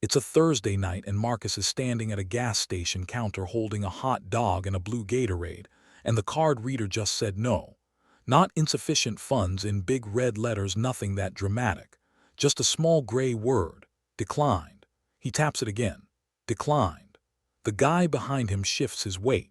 It's a Thursday night and Marcus is standing at a gas station counter holding a hot dog and a blue Gatorade, and the card reader just said no. Not insufficient funds in big red letters, nothing that dramatic. Just a small gray word. Declined. He taps it again. Declined. The guy behind him shifts his weight.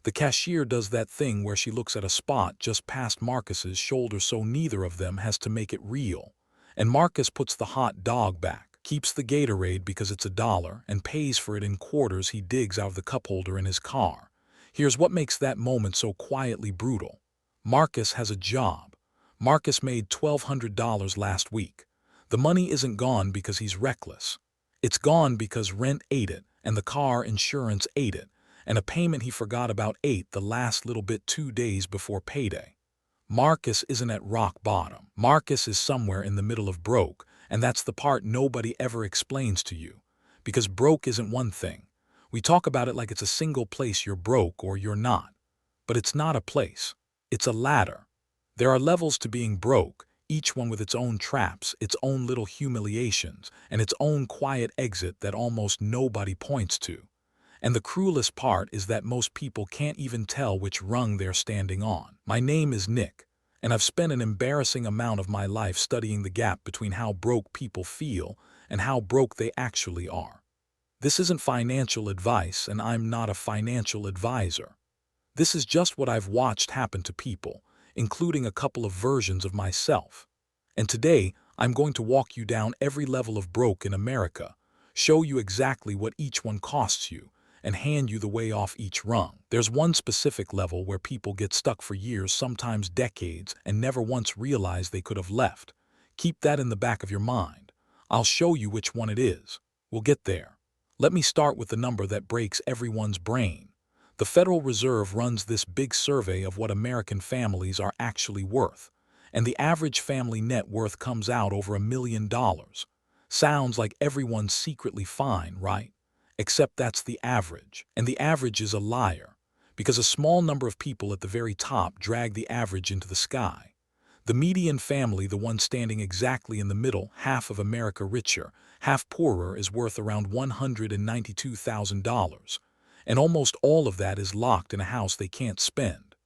The cashier does that thing where she looks at a spot just past Marcus's shoulder so neither of them has to make it real. And Marcus puts the hot dog back, keeps the Gatorade because it's $1, and pays for it in quarters he digs out of the cup holder in his car. Here's what makes that moment so quietly brutal. Marcus has a job. Marcus made $1,200 last week. The money isn't gone because he's reckless. It's gone because rent ate it, and the car insurance ate it, and a payment he forgot about ate the last little bit 2 days before payday. Marcus isn't at rock bottom. Marcus is somewhere in the middle of broke, and that's the part nobody ever explains to you. Because broke isn't one thing. We talk about it like it's a single place you're broke or you're not. But it's not a place. It's a ladder. There are levels to being broke, each one with its own traps, its own little humiliations, and its own quiet exit that almost nobody points to. And the cruelest part is that most people can't even tell which rung they're standing on. My name is Nick, and I've spent an embarrassing amount of my life studying the gap between how broke people feel and how broke they actually are. This isn't financial advice, and I'm not a financial advisor. This is just what I've watched happen to people, including a couple of versions of myself. And today, I'm going to walk you down every level of broke in America, show you exactly what each one costs you, and hand you the way off each rung. There's one specific level where people get stuck for years, sometimes decades, and never once realize they could have left. Keep that in the back of your mind. I'll show you which one it is. We'll get there. Let me start with the number that breaks everyone's brain. The Federal Reserve runs this big survey of what American families are actually worth, and the average family net worth comes out over $1 million. Sounds like everyone's secretly fine, right? Except that's the average, and the average is a liar, because a small number of people at the very top drag the average into the sky. The median family, the one standing exactly in the middle, half of America richer, half poorer, is worth around $192,000, and almost all of that is locked in a house they can't spend.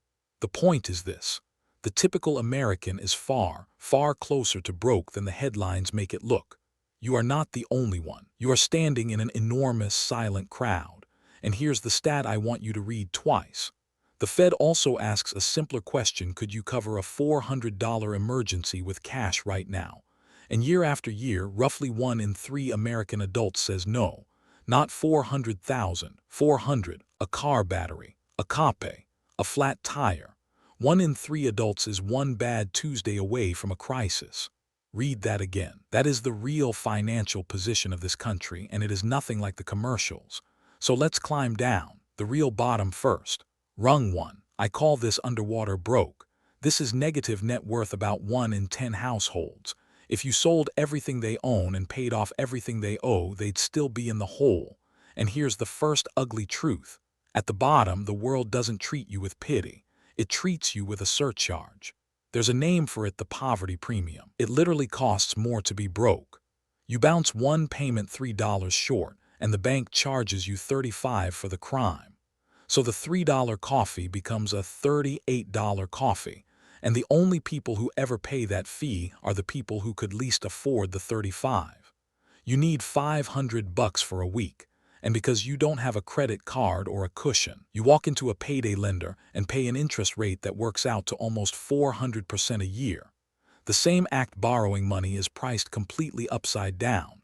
The point is this: the typical American is far, far closer to broke than the headlines make it look. You are not the only one. You are standing in an enormous, silent crowd. And here's the stat I want you to read twice. The Fed also asks a simpler question: could you cover a $400 emergency with cash right now? And year after year, roughly 1 in 3 American adults says no. Not 400,000, 400, a car battery, a copay, a flat tire. 1 in 3 adults is one bad Tuesday away from a crisis. Read that again. That is the real financial position of this country, and it is nothing like the commercials. So let's climb down, the real bottom first. Rung 1. I call this underwater broke. This is negative net worth about 1 in 10 households. If you sold everything they own and paid off everything they owe, they'd still be in the hole. And here's the first ugly truth. At the bottom, the world doesn't treat you with pity. It treats you with a surcharge. There's a name for it: the poverty premium. It literally costs more to be broke. You bounce one payment $3 short, and the bank charges you $35 for the crime. So the $3 coffee becomes a $38 coffee, and the only people who ever pay that fee are the people who could least afford the $35. You need $500 for a week. And because you don't have a credit card or a cushion, you walk into a payday lender and pay an interest rate that works out to almost 400% a year. The same act, borrowing money, is priced completely upside down.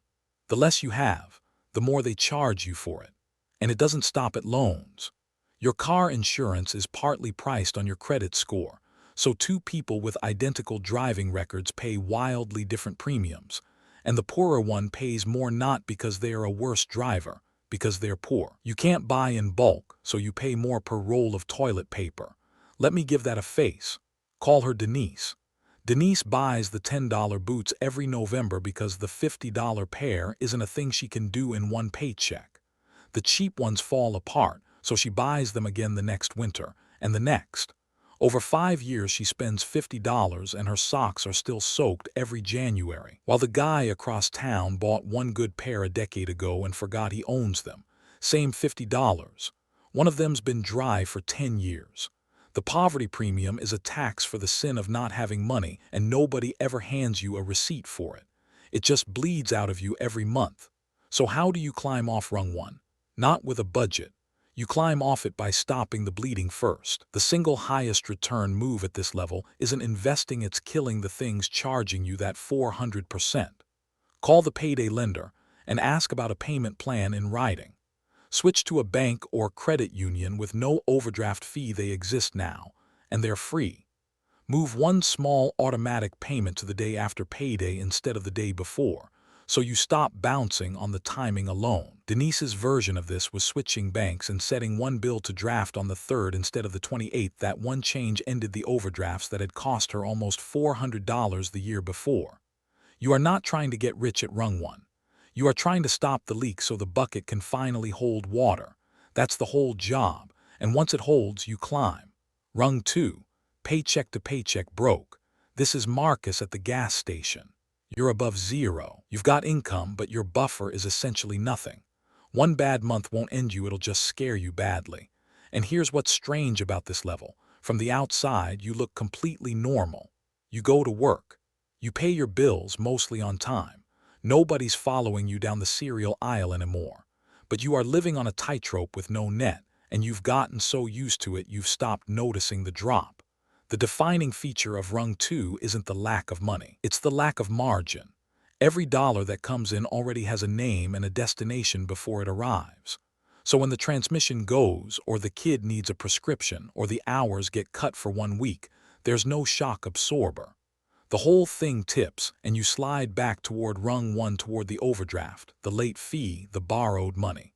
The less you have, the more they charge you for it. And it doesn't stop at loans. Your car insurance is partly priced on your credit score, so 2 people with identical driving records pay wildly different premiums, and the poorer one pays more not because they are a worse driver, because they're poor. You can't buy in bulk, so you pay more per roll of toilet paper. Let me give that a face. Call her Denise. Denise buys the $10 boots every November because the $50 pair isn't a thing she can do in one paycheck. The cheap ones fall apart, so she buys them again the next winter, and the next. Over 5 years, she spends $50 and her socks are still soaked every January. While the guy across town bought one good pair a decade ago and forgot he owns them. Same $50. One of them's been dry for 10 years. The poverty premium is a tax for the sin of not having money, and nobody ever hands you a receipt for it. It just bleeds out of you every month. So how do you climb off rung one? Not with a budget. You climb off it by stopping the bleeding first. The single highest return move at this level isn't investing, it's killing the things charging you that 400%. Call the payday lender and ask about a payment plan in writing. Switch to a bank or credit union with no overdraft fee. They exist now, and they're free. Move one small automatic payment to the day after payday instead of the day before, so you stop bouncing on the timing alone. Denise's version of this was switching banks and setting one bill to draft on the 3rd instead of the 28th. That one change ended the overdrafts that had cost her almost $400 the year before. You are not trying to get rich at rung one. You are trying to stop the leak so the bucket can finally hold water. That's the whole job, and once it holds, you climb. Rung two, paycheck to paycheck broke. This is Marcus at the gas station. You're above zero. You've got income, but your buffer is essentially nothing. One bad month won't end you, it'll just scare you badly. And here's what's strange about this level. From the outside, you look completely normal. You go to work. You pay your bills mostly on time. Nobody's following you down the cereal aisle anymore. But you are living on a tightrope with no net, and you've gotten so used to it you've stopped noticing the drop. The defining feature of rung two isn't the lack of money, it's the lack of margin. Every dollar that comes in already has a name and a destination before it arrives. So when the transmission goes, or the kid needs a prescription, or the hours get cut for 1 week, there's no shock absorber. The whole thing tips, and you slide back toward rung one, toward the overdraft, the late fee, the borrowed money.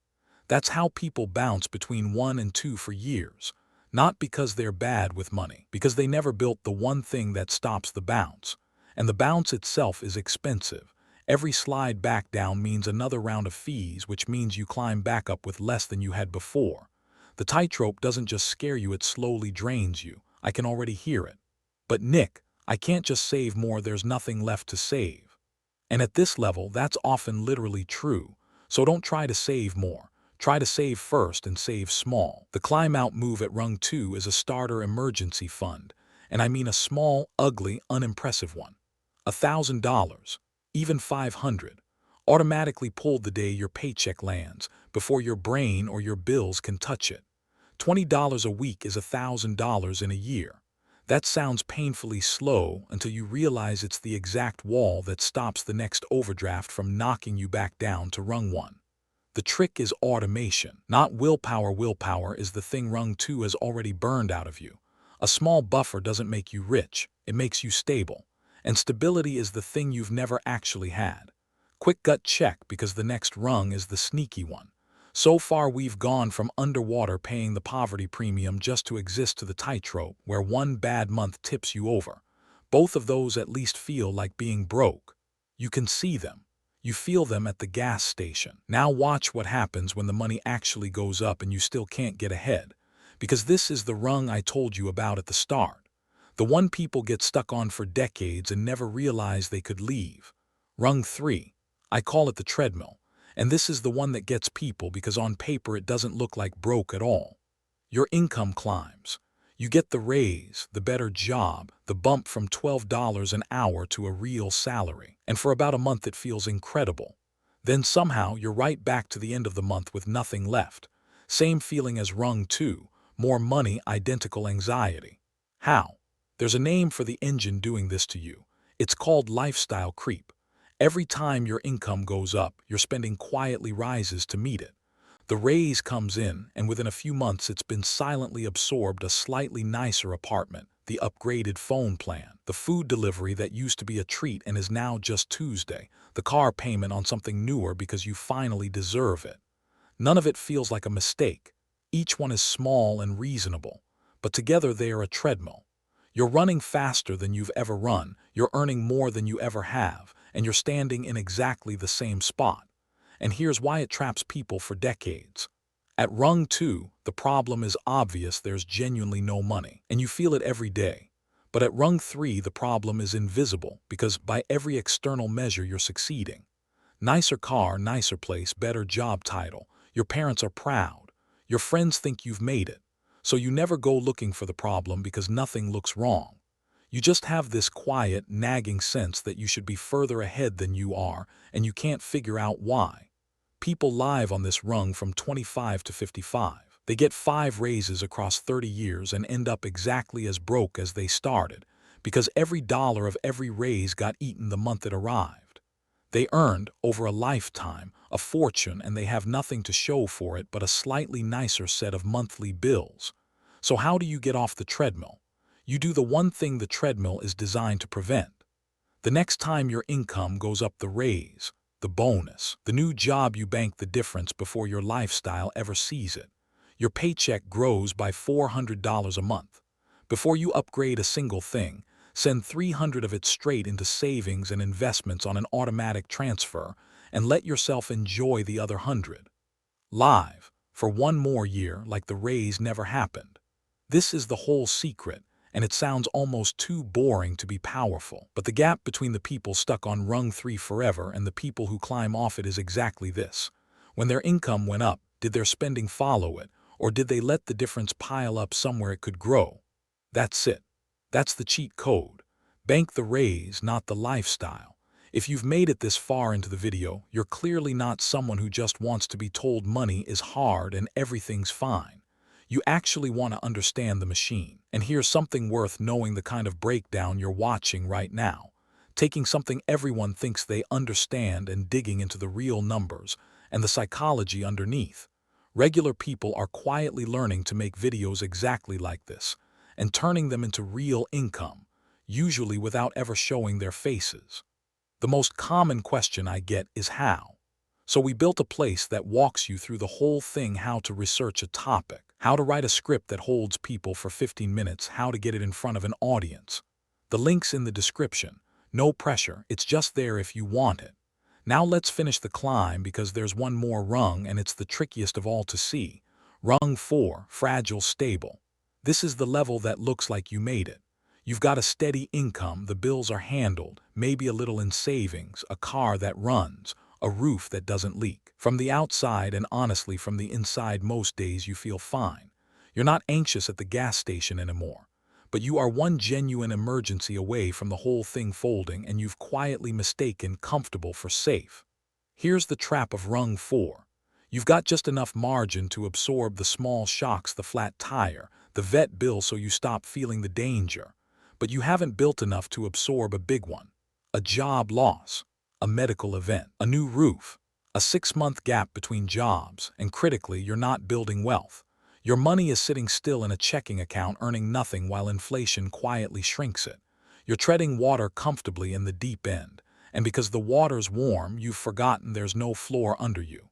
That's how people bounce between 1 and 2 for years. Not because they're bad with money, because they never built the one thing that stops the bounce. And the bounce itself is expensive. Every slide back down means another round of fees, which means you climb back up with less than you had before. The tightrope doesn't just scare you, it slowly drains you. I can already hear it. But Nick, I can't just save more, there's nothing left to save. And at this level, that's often literally true. So don't try to save more. Try to save first and save small. The climb out move at rung two is a starter emergency fund. And I mean a small, ugly, unimpressive one. $1,000, even $500, automatically pulled the day your paycheck lands, before your brain or your bills can touch it. $20 a week is $1,000 in a year. That sounds painfully slow until you realize it's the exact wall that stops the next overdraft from knocking you back down to rung one. The trick is automation, not willpower. Willpower is the thing rung two has already burned out of you. A small buffer doesn't make you rich, it makes you stable. And stability is the thing you've never actually had. Quick gut check, because the next rung is the sneaky one. So far we've gone from underwater paying the poverty premium just to exist to the tightrope where one bad month tips you over. Both of those at least feel like being broke. You can see them. You feel them at the gas station. Now watch what happens when the money actually goes up and you still can't get ahead. Because this is the rung I told you about at the start. The one people get stuck on for decades and never realize they could leave. Rung three. I call it the treadmill. And this is the one that gets people because on paper it doesn't look like broke at all. Your income climbs. You get the raise, the better job, the bump from $12 an hour to a real salary. And for about a month it feels incredible. Then somehow you're right back to the end of the month with nothing left. Same feeling as rung two, more money, identical anxiety. How? There's a name for the engine doing this to you. It's called lifestyle creep. Every time your income goes up, your spending quietly rises to meet it. The raise comes in, and within a few months it's been silently absorbed: a slightly nicer apartment, the upgraded phone plan, the food delivery that used to be a treat and is now just Tuesday, the car payment on something newer because you finally deserve it. None of it feels like a mistake. Each one is small and reasonable, but together they are a treadmill. You're running faster than you've ever run, you're earning more than you ever have, and you're standing in exactly the same spot. And here's why it traps people for decades. At rung 2, the problem is obvious, there's genuinely no money, and you feel it every day. But at rung 3, the problem is invisible, because by every external measure you're succeeding. Nicer car, nicer place, better job title. Your parents are proud. Your friends think you've made it. So you never go looking for the problem because nothing looks wrong. You just have this quiet, nagging sense that you should be further ahead than you are, and you can't figure out why. People live on this rung from 25 to 55. They get 5 raises across 30 years and end up exactly as broke as they started, because every dollar of every raise got eaten the month it arrived. They earned, over a lifetime, a fortune, and they have nothing to show for it but a slightly nicer set of monthly bills. So how do you get off the treadmill? You do the one thing the treadmill is designed to prevent. The next time your income goes up, the raise, the bonus, the new job, you bank the difference before your lifestyle ever sees it. Your paycheck grows by $400 a month. Before you upgrade a single thing, send $300 of it straight into savings and investments on an automatic transfer, and let yourself enjoy the other 100. Live, for one more year, like the raise never happened. This is the whole secret, and it sounds almost too boring to be powerful. But the gap between the people stuck on rung 3 forever and the people who climb off it is exactly this. When their income went up, did their spending follow it, or did they let the difference pile up somewhere it could grow? That's it. That's the cheat code. Bank the raise, not the lifestyle. If you've made it this far into the video, you're clearly not someone who just wants to be told money is hard and everything's fine. You actually want to understand the machine. And here's something worth knowing: the kind of breakdown you're watching right now. Taking something everyone thinks they understand and digging into the real numbers and the psychology underneath. Regular people are quietly learning to make videos exactly like this and turning them into real income, usually without ever showing their faces. The most common question I get is how. So we built a place that walks you through the whole thing: how to research a topic, how to write a script that holds people for 15 minutes, how to get it in front of an audience. The link's in the description. No pressure, it's just there if you want it. Now let's finish the climb, because there's one more rung and it's the trickiest of all to see. Rung 4, fragile, stable. This is the level that looks like you made it. You've got a steady income, the bills are handled, maybe a little in savings, a car that runs, a roof that doesn't leak. From the outside, and honestly from the inside, most days you feel fine. You're not anxious at the gas station anymore. But you are one genuine emergency away from the whole thing folding, and you've quietly mistaken comfortable for safe. Here's the trap of rung 4. You've got just enough margin to absorb the small shocks, the flat tire, the vet bill, so you stop feeling the danger. But you haven't built enough to absorb a big one. A job loss, a medical event, a new roof, a 6-month gap between jobs, and critically, you're not building wealth. Your money is sitting still in a checking account, earning nothing while inflation quietly shrinks it. You're treading water comfortably in the deep end, and because the water's warm, you've forgotten there's no floor under you.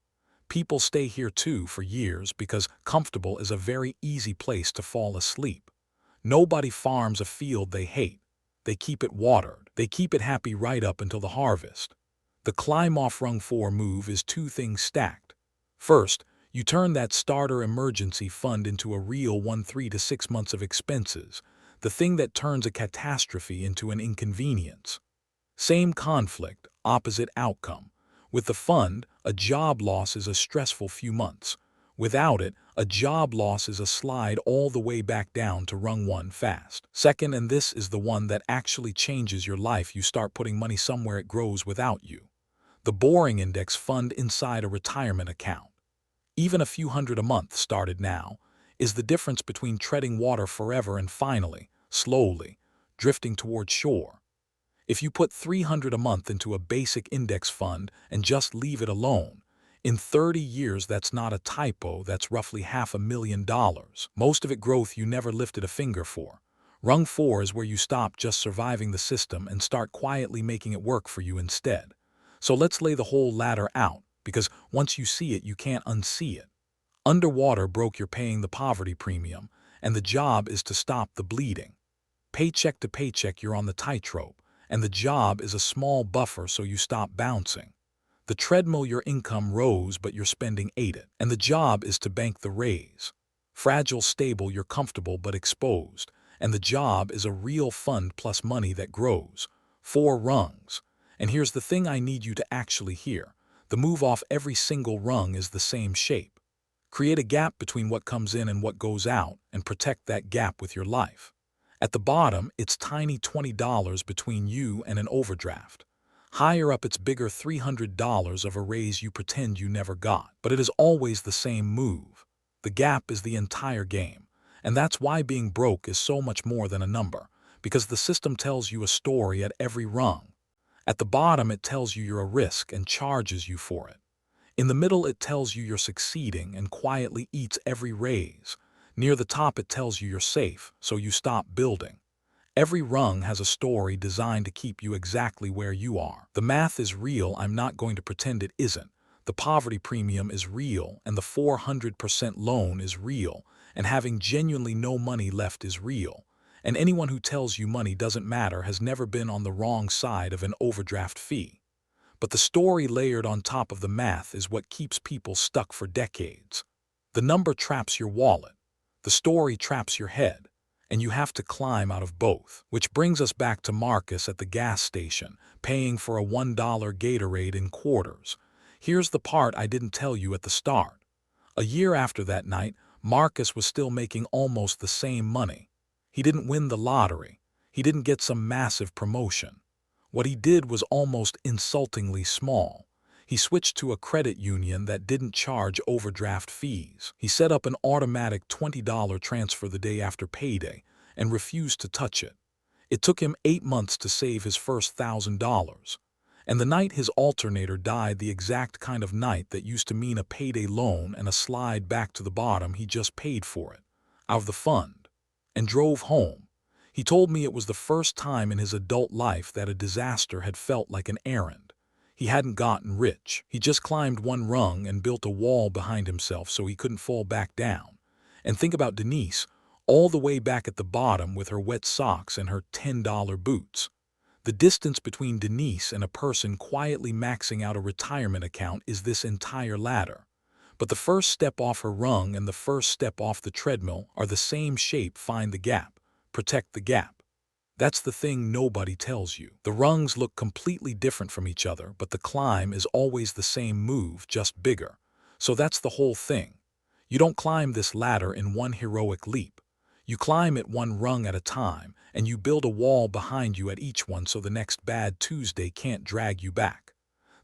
People stay here too for years because comfortable is a very easy place to fall asleep. Nobody farms a field they hate. They keep it watered. They keep it happy right up until the harvest. The climb off rung 4 move is 2 things stacked. First, you turn that starter emergency fund into a real 3 to 6 months of expenses, the thing that turns a catastrophe into an inconvenience. Same conflict, opposite outcome. With the fund, a job loss is a stressful few months. Without it, a job loss is a slide all the way back down to rung 1 fast. Second, and this is the one that actually changes your life, you start putting money somewhere it grows without you. The boring index fund inside a retirement account. Even a few hundred a month started now is the difference between treading water forever and finally, slowly, drifting toward shore. If you put $300 a month into a basic index fund and just leave it alone, in 30 years, that's not a typo, that's roughly $500,000. Most of it growth you never lifted a finger for. Rung 4 is where you stop just surviving the system and start quietly making it work for you instead. So let's lay the whole ladder out, because once you see it, you can't unsee it. Underwater broke, you're paying the poverty premium, and the job is to stop the bleeding. Paycheck to paycheck, you're on the tightrope, and the job is a small buffer so you stop bouncing. The treadmill, your income rose, but your spending ate it. And the job is to bank the raise. Fragile, stable, you're comfortable but exposed. And the job is a real fund plus money that grows. 4 rungs. And here's the thing I need you to actually hear. The move off every single rung is the same shape. Create a gap between what comes in and what goes out, and protect that gap with your life. At the bottom, it's tiny $20 between you and an overdraft. Higher up, it's bigger $300 of a raise you pretend you never got. But it is always the same move. The gap is the entire game. And that's why being broke is so much more than a number, because the system tells you a story at every rung. At the bottom, it tells you you're a risk and charges you for it. In the middle, it tells you you're succeeding and quietly eats every raise. Near the top, it tells you you're safe, so you stop building. Every rung has a story designed to keep you exactly where you are. The math is real, I'm not going to pretend it isn't. The poverty premium is real, and the 400% loan is real, and having genuinely no money left is real. And anyone who tells you money doesn't matter has never been on the wrong side of an overdraft fee. But the story layered on top of the math is what keeps people stuck for decades. The number traps your wallet. The story traps your head. And you have to climb out of both. Which brings us back to Marcus at the gas station, paying for a $1 Gatorade in quarters. Here's the part I didn't tell you at the start. A year after that night, Marcus was still making almost the same money. He didn't win the lottery. He didn't get some massive promotion. What he did was almost insultingly small. He switched to a credit union that didn't charge overdraft fees. He set up an automatic $20 transfer the day after payday and refused to touch it. It took him 8 months to save his first $1,000. And the night his alternator died, the exact kind of night that used to mean a payday loan and a slide back to the bottom, he just paid for it, out of the fund, and drove home. He told me it was the first time in his adult life that a disaster had felt like an errand. He hadn't gotten rich. He just climbed one rung and built a wall behind himself so he couldn't fall back down. And think about Denise, all the way back at the bottom with her wet socks and her $10 boots. The distance between Denise and a person quietly maxing out a retirement account is this entire ladder. But the first step off her rung and the first step off the treadmill are the same shape. Find the gap. Protect the gap. That's the thing nobody tells you. The rungs look completely different from each other, but the climb is always the same move, just bigger. So that's the whole thing. You don't climb this ladder in one heroic leap. You climb it one rung at a time, and you build a wall behind you at each one so the next bad Tuesday can't drag you back.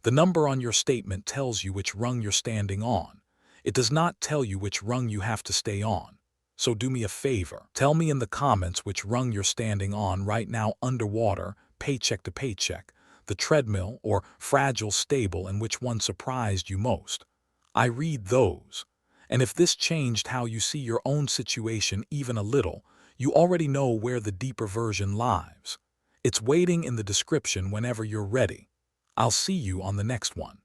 The number on your statement tells you which rung you're standing on. It does not tell you which rung you have to stay on. So do me a favor. Tell me in the comments which rung you're standing on right now: underwater, paycheck to paycheck, the treadmill, or fragile, stable, and which one surprised you most. I read those. And if this changed how you see your own situation even a little, you already know where the deeper version lies. It's waiting in the description whenever you're ready. I'll see you on the next one.